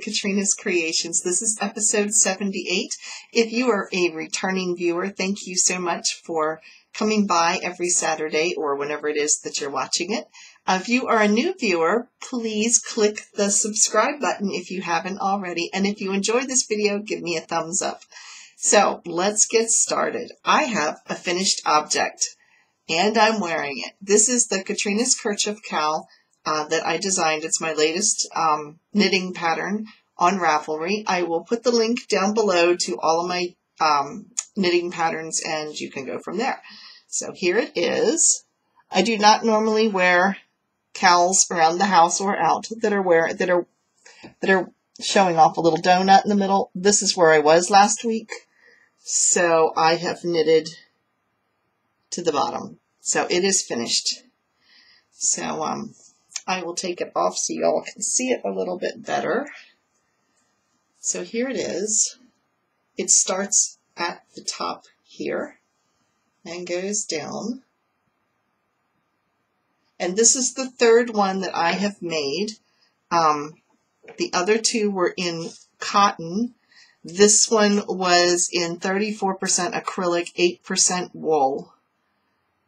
Katrina's Creations. This is episode 78. If you are a returning viewer, thank you so much for coming by every Saturday or whenever it is that you're watching it. If you are a new viewer, please click the subscribe button if you haven't already. And if you enjoyed this video, give me a thumbs up. So let's get started. I have a finished object and I'm wearing it. This is the Katrina's Kerchief Cowl that I designed. It's my latest knitting pattern on Ravelry. I will put the link down below to all of my knitting patterns and you can go from there. So here it is. I do not normally wear cowls around the house or out that are showing off a little donut in the middle. This is where I was last week. So I have knitted to the bottom. So it is finished. So I will take it off so y'all can see it a little bit better. So here it is. It starts at the top here and goes down. And this is the third one that I have made. The other two were in cotton. This one was in 34% acrylic, 8% wool,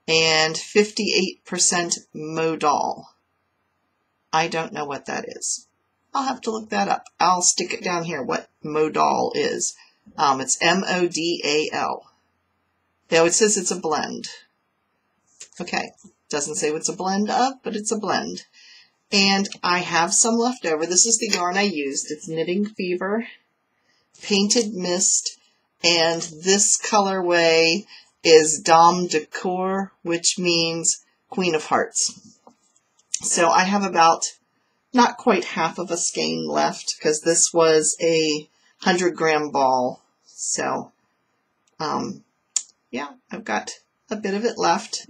and 58% modal. I don't know what that is. I'll have to look that up. I'll stick it down here, what modal is. It's M-O-D-A-L. Though it says it's a blend. Okay, doesn't say what it's a blend of, but it's a blend. And I have some left over. This is the yarn I used. It's Knitting Fever, Painted Mist, and this colorway is Dame de Coeur, which means Queen of Hearts. So I have about not quite half of a skein left because this was a 100-gram ball. So, yeah, I've got a bit of it left.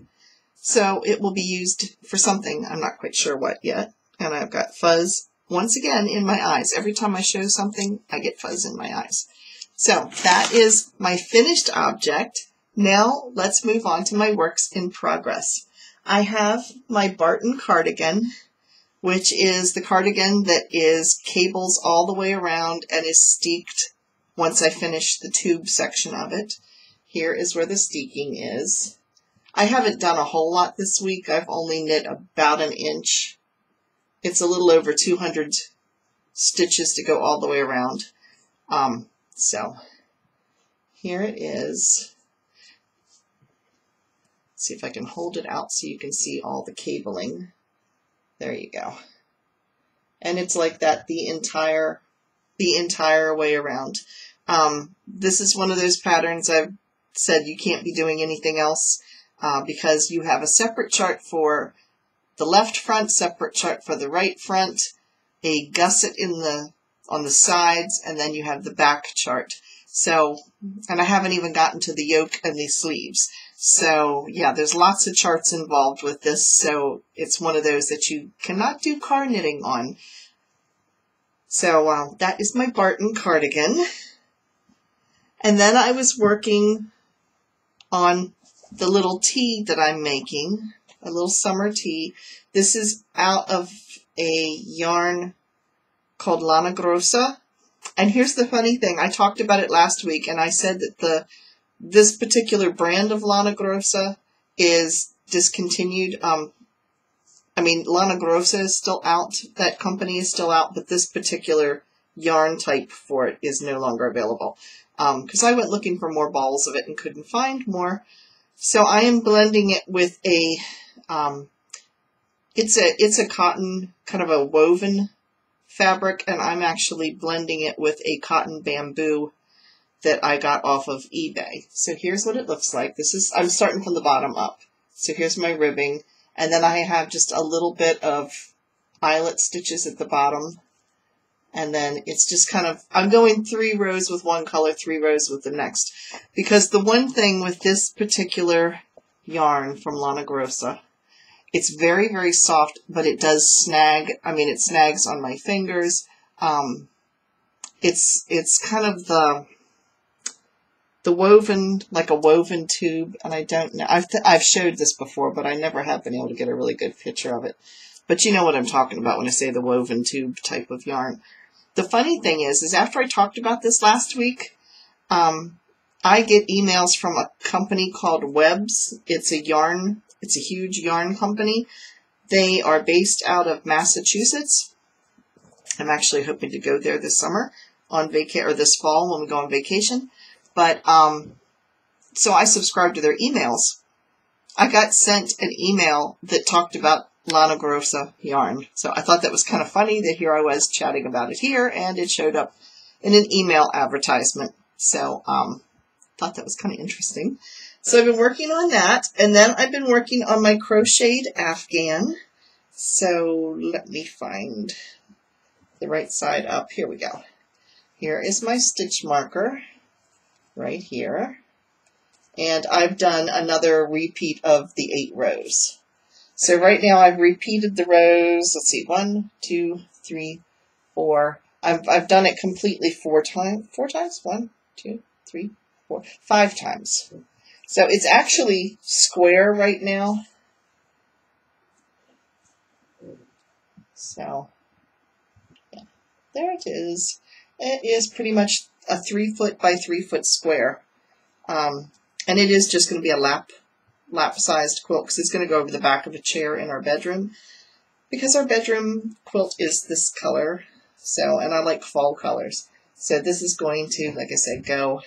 So it will be used for something. I'm not quite sure what yet. And I've got fuzz once again in my eyes. Every time I show something, I get fuzz in my eyes. So that is my finished object. Now let's move on to my works in progress. I have my Barton cardigan, which is the cardigan that is cables all the way around and is steeked once I finish the tube section of it. Here is where the steeking is. I haven't done a whole lot this week. I've only knit about an inch. It's a little over 200 stitches to go all the way around. So here it is. Let's see if I can hold it out so you can see all the cabling. There you go. And it's like that the entire way around. This is one of those patterns I've said you can't be doing anything else because you have a separate chart for the left front, separate chart for the right front, a gusset on the sides, and then you have the back chart. So, and I haven't even gotten to the yoke and the sleeves. So yeah, there's lots of charts involved with this. So it's one of those that you cannot do car knitting on. So that is my Barton cardigan. And then I was working on the little tee that I'm making, a little summer tee. This is out of a yarn called Lana Grossa. And here's the funny thing. I talked about it last week and I said that this particular brand of Lana Grossa is discontinued. I mean, Lana Grossa is still out. That company is still out, but this particular yarn type for it is no longer available. Because I went looking for more balls of it and couldn't find more. So I am blending it with a, it's a cotton, kind of a woven fabric, and I'm actually blending it with a cotton bamboo that I got off of eBay. So here's what it looks like. I'm starting from the bottom up. So here's my ribbing, and then I have just a little bit of eyelet stitches at the bottom. And then it's just kind of, I'm going 3 rows with one color, 3 rows with the next. Because the one thing with this particular yarn from Lana Grossa, it's very, very soft, but it does snag. I mean, it snags on my fingers. It's kind of the woven, like a woven tube, and I don't know. I've showed this before, but I never have been able to get a really good picture of it. But you know what I'm talking about when I say the woven tube type of yarn. the funny thing is after I talked about this last week, I get emails from a company called Webs. It's a huge yarn company. They are based out of Massachusetts. I'm actually hoping to go there this summer on or this fall when we go on vacation. But, so I subscribe to their emails. I got sent an email that talked about Lana Grossa yarn. So I thought that was kind of funny that here I was chatting about it here, and it showed up in an email advertisement. So, thought that was kind of interesting. So I've been working on that, and then I've been working on my crocheted Afghan. So let me find the right side up. Here we go. Here is my stitch marker right here. And I've done another repeat of the 8 rows. So right now I've repeated the rows. Let's see, 1, 2, 3, 4. I've done it completely 4 times. 4 times? 1, 2, 3, 4, 5 times. So it's actually square right now. So yeah, there it is. It is pretty much a 3 foot by 3 foot square. And it is just going to be a lap-sized quilt because it's going to go over the back of a chair in our bedroom. Because our bedroom quilt is this color. So, and I like fall colors. So this is going to, like I said, go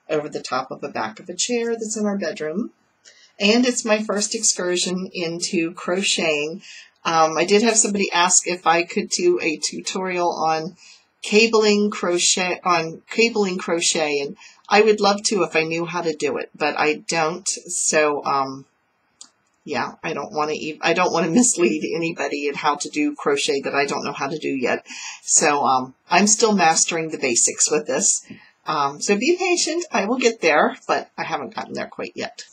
over the top of the back of a chair that's in our bedroom. And it's my first excursion into crocheting. I did have somebody ask if I could do a tutorial on cabling crochet, and I would love to if I knew how to do it, but I don't. So, yeah, I don't want to mislead anybody in how to do crochet that I don't know how to do yet. So, I'm still mastering the basics with this. So be patient. I will get there, but I haven't gotten there quite yet.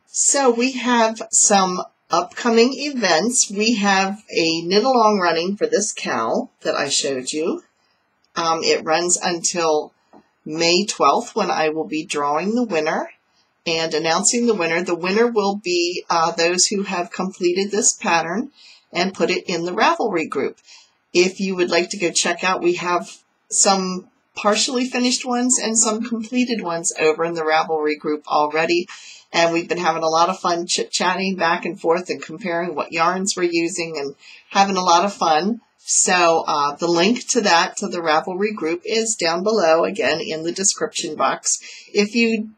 So we have some upcoming events. We have a knit-along running for this cowl that I showed you. It runs until May 12th when I will be drawing the winner and announcing the winner. The winner will be those who have completed this pattern and put it in the Ravelry group. If you would like to go check out, we have some partially finished ones and some completed ones over in the Ravelry group already. And we've been having a lot of fun chit-chatting back and forth and comparing what yarns we're using and having a lot of fun. So the link to that, to the Ravelry group, is down below, again, in the description box. If you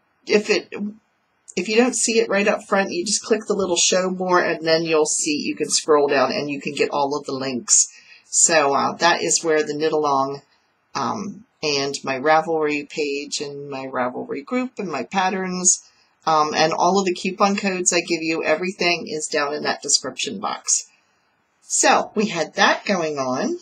don't see it right up front, you just click the little show more, and then you'll see, you can scroll down and you can get all of the links. So that is where the knit along and my Ravelry page and my Ravelry group and my patterns and all of the coupon codes I give you, everything is down in that description box. So we had that going on.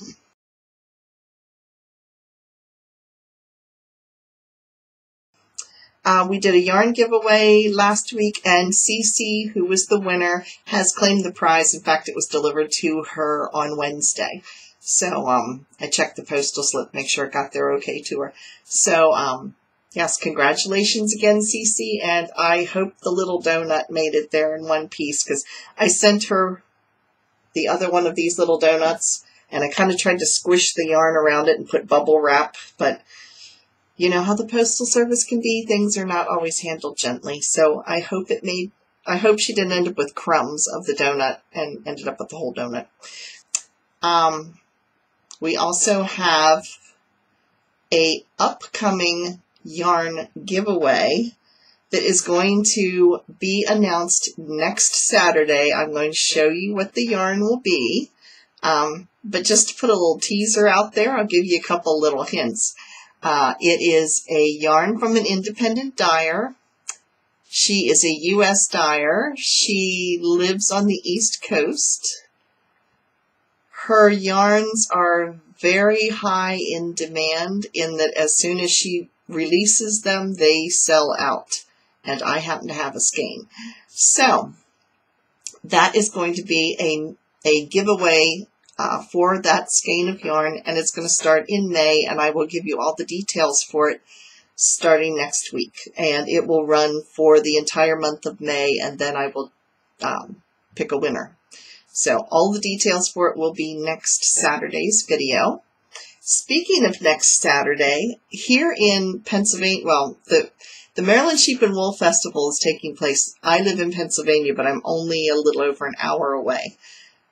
We did a yarn giveaway last week, and Cece, who was the winner, has claimed the prize. In fact, it was delivered to her on Wednesday. So I checked the postal slip, make sure it got there okay to her. So yes, congratulations again, Cece, and I hope the little donut made it there in one piece, because I sent her the other one of these little donuts, and I kind of tried to squish the yarn around it and put bubble wrap, but you know how the postal service can be. Things are not always handled gently. So I hope she didn't end up with crumbs of the donut and ended up with the whole donut. We also have a upcoming yarn giveaway that is going to be announced next Saturday. I'm going to show you what the yarn will be. But just to put a little teaser out there, I'll give you a couple little hints. It is a yarn from an independent dyer. She is a U.S. dyer. She lives on the East Coast. Her yarns are very high in demand in that as soon as she releases them, they sell out. And I happen to have a skein. So that is going to be a giveaway for that skein of yarn, and it's going to start in May, and I will give you all the details for it starting next week. And it will run for the entire month of May, and then I will pick a winner. So all the details for it will be next Saturday's video. Speaking of next Saturday, here in Pennsylvania, well, the Maryland Sheep and Wool Festival is taking place. I live in Pennsylvania, but I'm only a little over an hour away.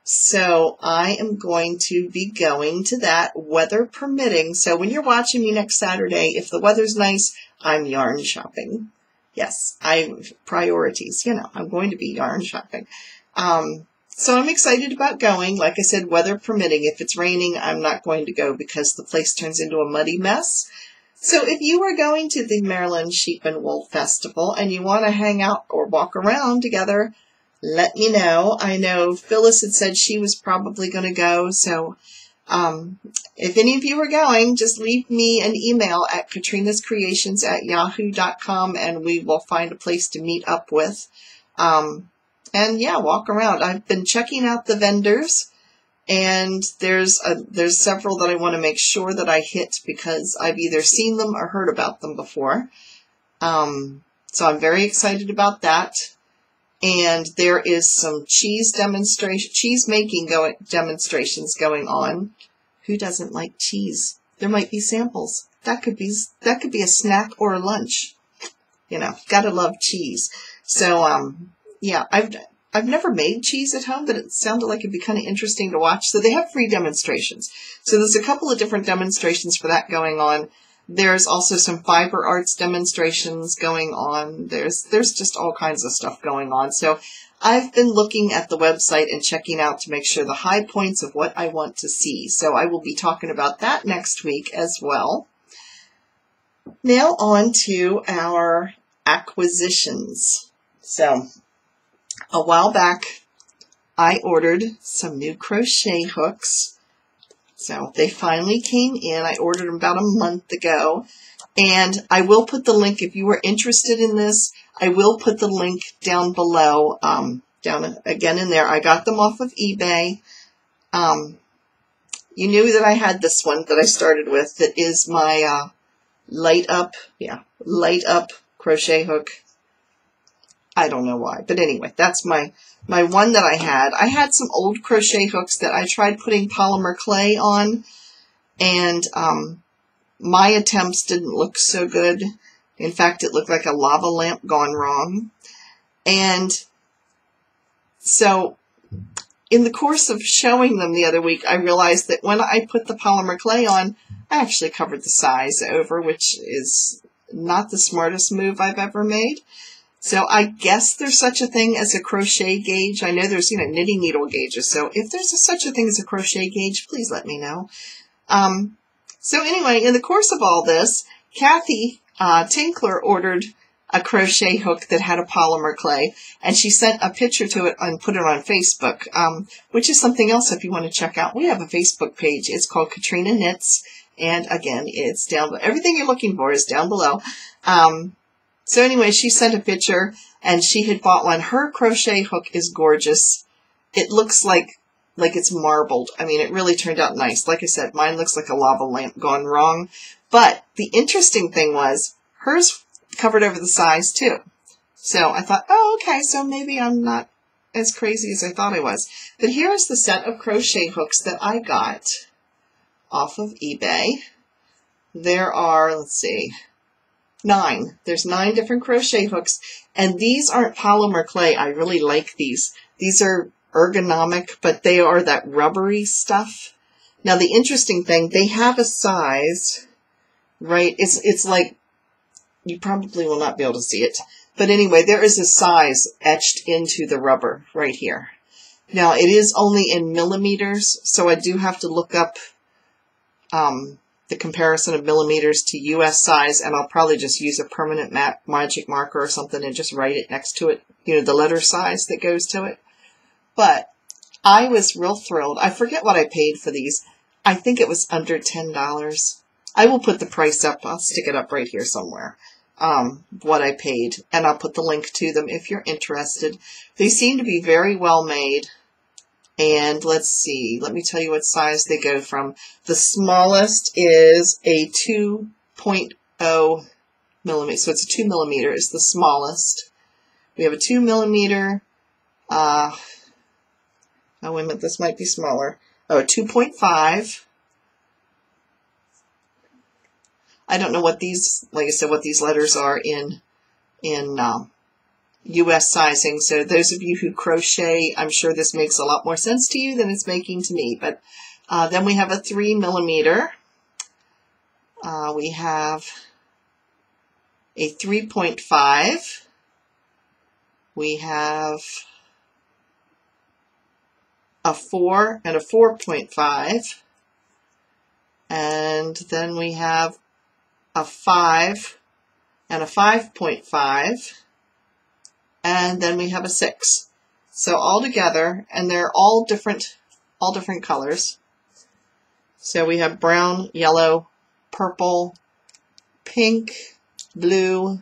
So I am going to be going to that, weather permitting. So when you're watching me next Saturday, if the weather's nice, I'm yarn shopping. Yes, priorities, you know, I'm going to be yarn shopping. So I'm excited about going. Like I said, weather permitting. If it's raining, I'm not going to go because the place turns into a muddy mess. So if you are going to the Maryland Sheep and Wool Festival and you want to hang out or walk around together, let me know. I know Phyllis had said she was probably going to go. So if any of you are going, just leave me an email at KatrinasCreations@yahoo.com and we will find a place to meet up with. And yeah, walk around. I've been checking out the vendors, and there's several that I want to make sure that I hit because I've either seen them or heard about them before. So I'm very excited about that. And there is some cheese making demonstrations going on. Who doesn't like cheese? There might be samples. That could be a snack or a lunch. You know, gotta love cheese. So yeah, I've never made cheese at home, but it sounded like it'd be kind of interesting to watch. So they have free demonstrations. So there's a couple of different demonstrations for that going on. There's also some fiber arts demonstrations going on. There's just all kinds of stuff going on. So I've been looking at the website and checking out to make sure the high points of what I want to see. So I will be talking about that next week as well. Now on to our acquisitions. So a while back, I ordered some new crochet hooks. So they finally came in. I ordered them about a month ago. And I will put the link, if you are interested in this, I will put the link down below, down again in there. I got them off of eBay. You knew that I had this one that I started with that is my light up crochet hook. I don't know why, but anyway, that's my one that I had. I had some old crochet hooks that I tried putting polymer clay on, and my attempts didn't look so good. In fact, it looked like a lava lamp gone wrong. And so in the course of showing them the other week, I realized that when I put the polymer clay on, I actually covered the size over, which is not the smartest move I've ever made. So I guess there's such a thing as a crochet gauge. I know there's, knitting needle gauges. So if there's such a thing as a crochet gauge, please let me know. So anyway, in the course of all this, Kathy Tinkler ordered a crochet hook that had a polymer clay, and she sent a picture to it and put it on Facebook, which is something else if you want to check out. We have a Facebook page. It's called Katrina Knits, and again, it's down below. Everything you're looking for is down below. So anyway, she sent a picture, and she had bought one. Her crochet hook is gorgeous. It looks like it's marbled. I mean, it really turned out nice. Like I said, mine looks like a lava lamp gone wrong. But the interesting thing was, hers covered over the size too. So I thought, oh, okay, so maybe I'm not as crazy as I thought I was. But here's the set of crochet hooks that I got off of eBay. There are, let's see, 9. There's 9 different crochet hooks, and these aren't polymer clay. I really like these. These are ergonomic, but they are that rubbery stuff. Now the interesting thing, they have a size, right? It's like, you probably will not be able to see it, but anyway, there is a size etched into the rubber right here. Now it is only in millimeters, so I do have to look up the comparison of millimeters to US size, and I'll probably just use a permanent magic marker or something and just write it next to it, the letter size that goes to it. But I was real thrilled. I forget what I paid for these. I think it was under $10. I will put the price up. I'll stick it up right here somewhere, what I paid, and I'll put the link to them if you're interested. They seem to be very well made. And let's see, let me tell you what size they go from. The smallest is a 2.0 millimeter, so it's a 2 millimeter is the smallest. We have a 2 millimeter, oh wait a minute, this might be smaller. Oh, a 2.5, I don't know what these, like I said, what these letters are in US sizing. So those of you who crochet, I'm sure this makes a lot more sense to you than it's making to me. But then we have a 3 millimeter. We have a 3.5. We have a 4 and a 4.5. And then we have a 5 and a 5.5. And then we have a 6. So all together, and they're all different colors. So we have brown, yellow, purple, pink, blue,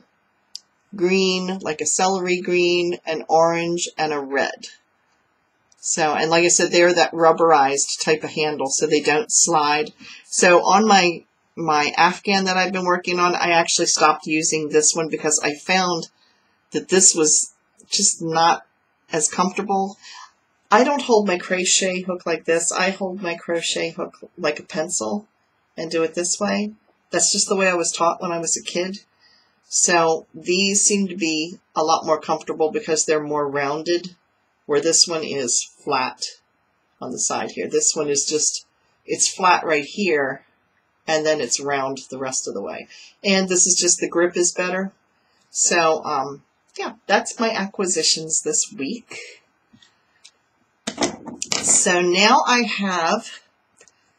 green, like a celery green, an orange, and a red. So, and like I said, they're that rubberized type of handle, so they don't slide. So on my Afghan that I've been working on, I actually stopped using this one because I found that this was just not as comfortable. I don't hold my crochet hook like this. I hold my crochet hook like a pencil and do it this way. That's just the way I was taught when I was a kid. So these seem to be a lot more comfortable because they're more rounded, where this one is flat on the side here. This one is just, it's flat right here, and then it's round the rest of the way. And this is just, the grip is better. So, yeah, that's my acquisitions this week. So now I have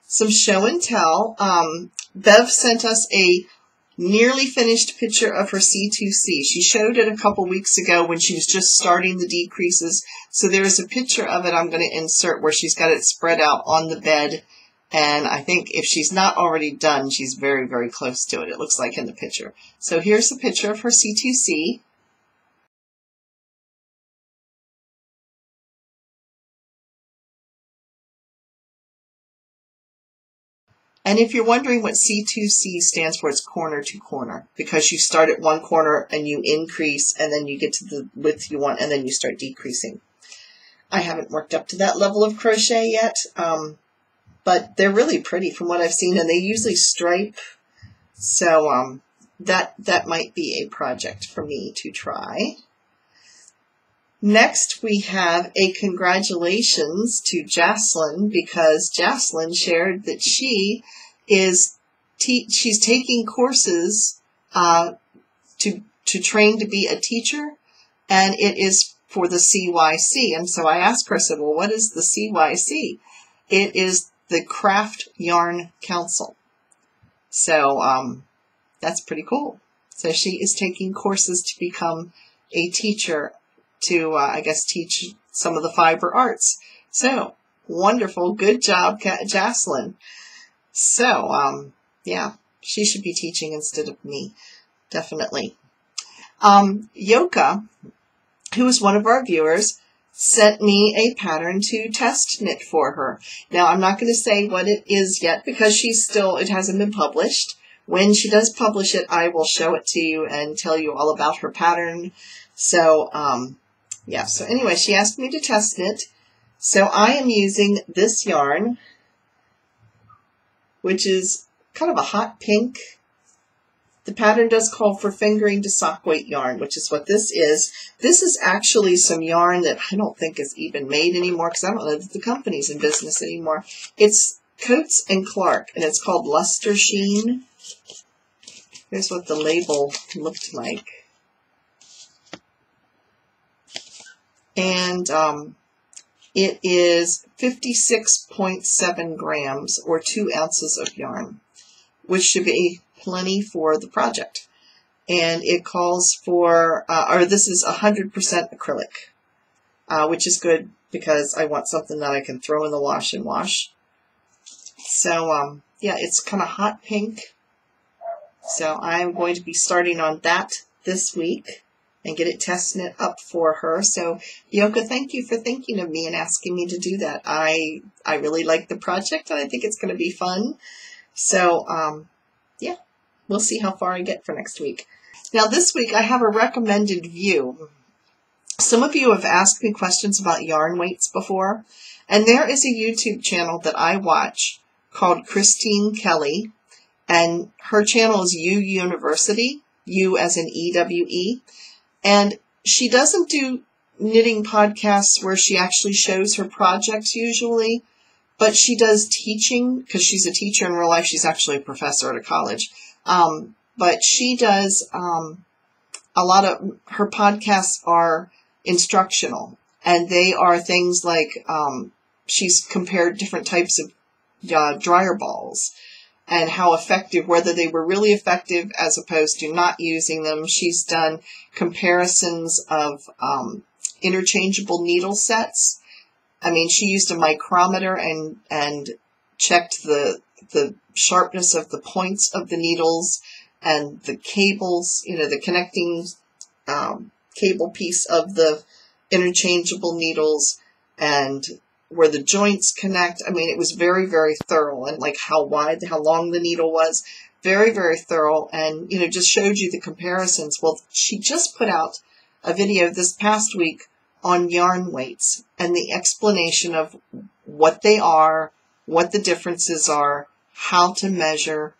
some show and tell. Bev sent us a nearly finished picture of her C2C. She showed it a couple weeks ago when she was just starting the decreases. So there's a picture of it I'm going to insert where she's got it spread out on the bed. And I think if she's not already done, she's very, very close to it. It looks like in the picture. So here's the picture of her C2C. And if you're wondering what C2C stands for, it's corner to corner, because you start at one corner and you increase, and then you get to the width you want, and then you start decreasing. I haven't worked up to that level of crochet yet, but they're really pretty from what I've seen, and they usually stripe. So that might be a project for me to try. Next, we have a congratulations to Jaslyn, because Jaslyn shared that she is she's taking courses to train to be a teacher, and it is for the CYC. And so I asked her, I said, well, what is the CYC? It is the Craft Yarn Council. So that's pretty cool. So she is taking courses to become a teacher to, I guess, teach some of the fiber arts. So, wonderful. Good job, Jaslyn. So, yeah, she should be teaching instead of me. Definitely. Yoka, who is one of our viewers, sent me a pattern to test knit for her. Now, I'm not going to say what it is yet because it hasn't been published. When she does publish it, I will show it to you and tell you all about her pattern. So, yeah, so anyway, she asked me to test knit. So I am using this yarn, which is kind of a hot pink. The pattern does call for fingering to sock weight yarn, which is what this is. This is actually some yarn that I don't think is even made anymore, because I don't know if the company's in business anymore. It's Coates and Clark, and it's called Luster Sheen. Here's what the label looked like. And it is 56.7 grams, or 2 ounces of yarn, which should be plenty for the project. And it calls for, this is 100% acrylic, which is good because I want something that I can throw in the wash and wash. So, yeah, it's kind of hot pink. So I'm going to be starting on that this week and get it test knit up for her. So, Yoka, thank you for thinking of me and asking me to do that. I really like the project, and I think it's going to be fun. So, yeah, we'll see how far I get for next week. Now, this week I have a recommended view. Some of you have asked me questions about yarn weights before, and there is a YouTube channel that I watch called Kristine Kelly, and her channel is U University, U as in EWE, and she doesn't do knitting podcasts where she actually shows her projects usually, but she does teaching, because she's a teacher in real life. She's actually a professor at a college. But she does, a lot of her podcasts are instructional, and they are things like, she's compared different types of dryer balls and how effective, whether they were really effective as opposed to not using them. She's done comparisons of interchangeable needle sets. I mean, she used a micrometer and checked the sharpness of the points of the needles and the cables, the connecting cable piece of the interchangeable needles and where the joints connect. I mean, it was very, very thorough, and like how long the needle was. Very, very thorough, and, just showed you the comparisons. Well, she just put out a video this past week on yarn weights and the explanation of what they are, what the differences are, how to measure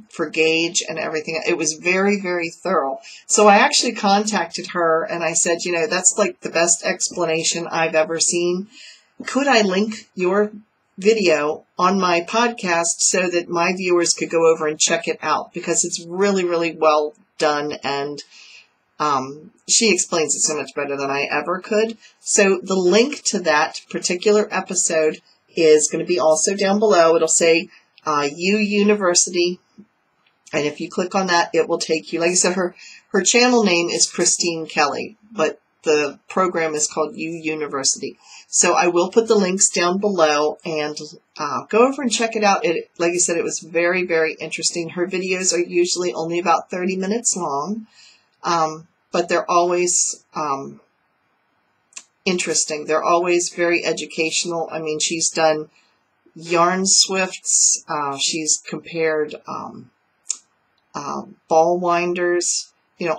for gauge and everything. It was very, very thorough. So I actually contacted her and I said, that's like the best explanation I've ever seen. Could I link your video on my podcast so that my viewers could go over and check it out? Because it's really, really well done, and she explains it so much better than I ever could. So the link to that particular episode is going to be also down below. It'll say U University, and if you click on that, it will take you, like I said, her channel name is Kristine Kelly, but the program is called U University. So I will put the links down below, and go over and check it out. Like I said, it was very, very interesting. Her videos are usually only about 30 minutes long, but they're always interesting. They're always very educational. I mean, she's done yarn swifts. She's compared ball winders,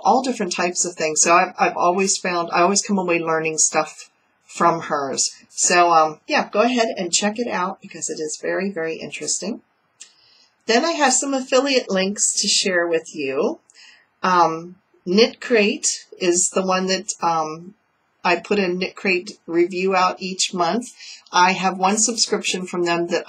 all different types of things. So I've always found, I always come away learning stuff from hers. So, yeah, go ahead and check it out because it is very, very interesting. Then I have some affiliate links to share with you. Knit Crate is the one that I put a Knit Crate review out each month. I have one subscription from them that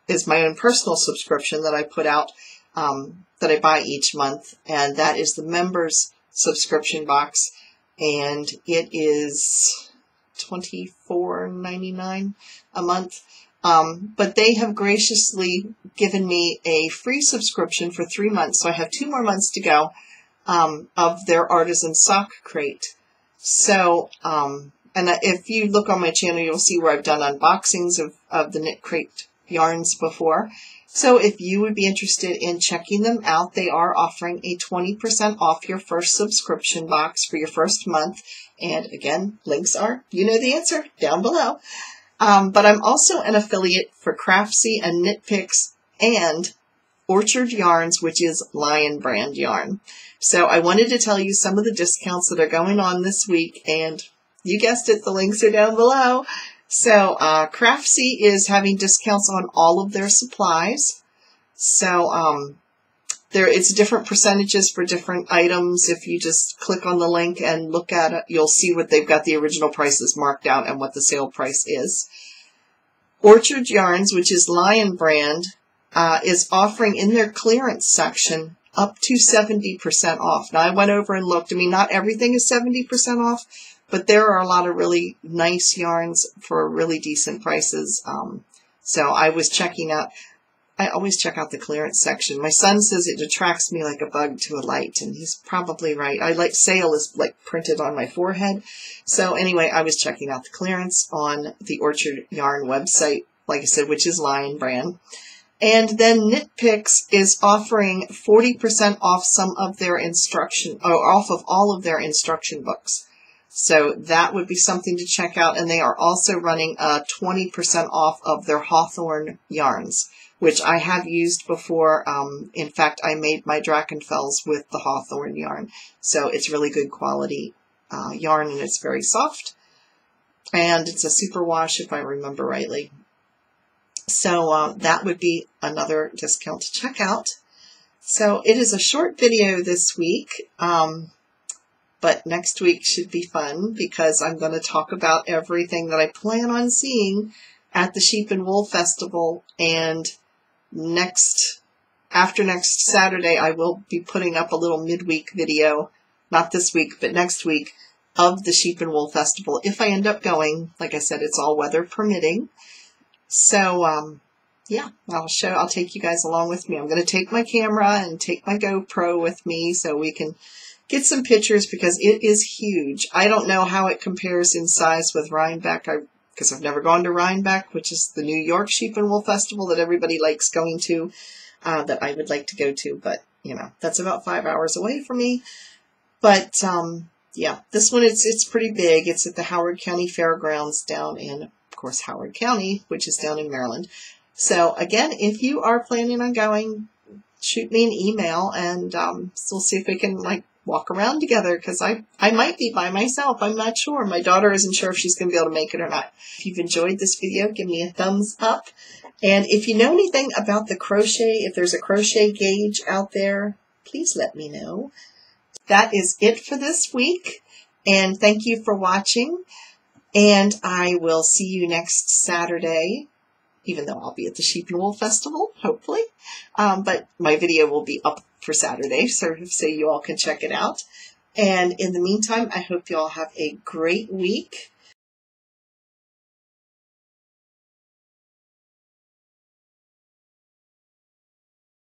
is my own personal subscription that I put out, that I buy each month, and that is the members subscription box, and it is $24.99 a month. But they have graciously given me a free subscription for 3 months, so I have 2 more months to go, of their artisan sock crate. So, and if you look on my channel, you'll see where I've done unboxings of the Knit Crate yarns before. So if you would be interested in checking them out, they are offering a 20% off your first subscription box for your first month. And again, links are, the answer, down below. But I'm also an affiliate for Craftsy and Knit Picks and Orchard Yarns, which is Lion brand yarn. So I wanted to tell you some of the discounts that are going on this week, and you guessed it, the links are down below. So Craftsy is having discounts on all of their supplies. So it's different percentages for different items. If you just click on the link and look at it, you'll see what they've got the original prices marked out and what the sale price is. Orchard Yarns, which is Lion brand, is offering in their clearance section up to 70% off. Now, I went over and looked. I mean, not everything is 70% off, but there are a lot of really nice yarns for really decent prices. So I was checking out, I always check out the clearance section. My son says it attracts me like a bug to a light, and he's probably right. I like sale is like printed on my forehead. So anyway, I was checking out the clearance on the Orchard Yarn website, like I said, which is Lion brand. And then Knit Picks is offering 40% off some of their off of all of their instruction books. So that would be something to check out. And they are also running 20% off of their Hawthorne yarns, which I have used before. In fact, I made my Drachenfels with the Hawthorne yarn. So it's really good quality yarn, and it's very soft. And it's a superwash, if I remember rightly. So that would be another discount to check out. So it is a short video this week, but next week should be fun because I'm going to talk about everything that I plan on seeing at the Sheep and Wool Festival, and after next Saturday I will be putting up a little midweek video, not this week but next week, of the Sheep and Wool Festival if I end up going. Like I said, it's all weather permitting. So yeah, I'll take you guys along with me. I'm going to take my camera and take my GoPro with me so we can get some pictures because it is huge. I don't know how it compares in size with Rhinebeck because I've never gone to Rhinebeck, which is the New York Sheep and Wool Festival that everybody likes going to, that I would like to go to, but you know, that's about 5 hours away from me. But yeah, this one, it's pretty big. It's at the Howard County Fairgrounds down in, of course, Howard County, which is down in Maryland. So again, if you are planning on going, shoot me an email and we'll see if we can walk around together, because I might be by myself. I'm not sure. My daughter isn't sure if she's going to be able to make it or not. If you've enjoyed this video, give me a thumbs up. And if you know anything about the crochet, if there's a crochet gauge out there, please let me know. That is it for this week. And thank you for watching. And I will see you next Saturday, even though I'll be at the Sheep and Wool Festival, hopefully. But my video will be up for Saturday, so you all can check it out. And in the meantime, I hope you all have a great week.